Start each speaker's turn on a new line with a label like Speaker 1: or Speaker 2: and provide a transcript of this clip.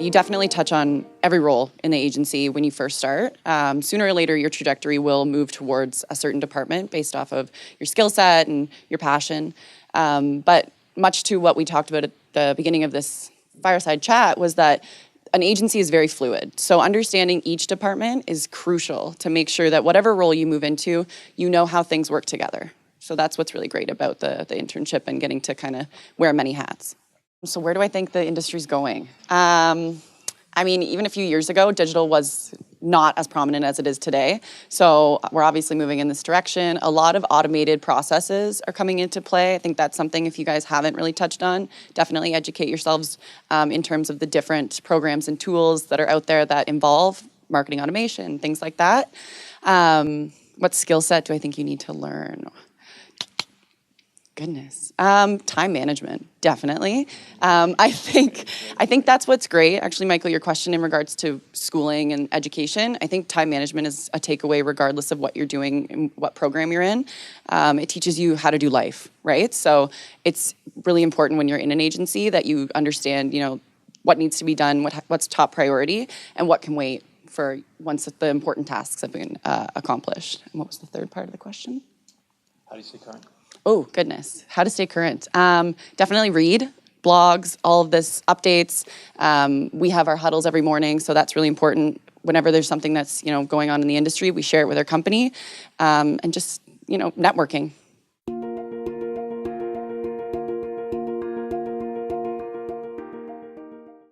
Speaker 1: You definitely touch on every role in the agency when you first start. Sooner or later, your trajectory will move towards a certain department based off of your skill set and your passion. But much to what we talked about at the beginning of this Fireside chat was that an agency is very fluid. So understanding each department is crucial to make sure that whatever role you move into, you know how things work together. So that's what's really great about the internship and getting to kind of wear many hats. So where do I think the industry's going? I mean, even a few years ago, digital was not as prominent as it is today. So we're obviously moving in this direction. A lot of automated processes are coming into play. I think that's something, if you guys haven't really touched on, definitely educate yourselves in terms of the different programs and tools that are out there that involve marketing automation, things like that. What skill set do I think you need to learn? Goodness. Time management, definitely. I think that's what's great. Actually, Michael, your question in regards to schooling and education, I think time management is a takeaway regardless of what you're doing and what program you're in. It teaches you how to do life, right? So it's really important when you're in an agency that you understand, what needs to be done, what's top priority, and what can wait for once the important tasks have been accomplished. And what was the third part of the question?
Speaker 2: How do you stay current?
Speaker 1: Oh, goodness. How to stay current. Definitely read blogs, all of this updates. We have our huddles every morning, so that's really important. Whenever there's something that's, going on in the industry, we share it with our company. And just, networking.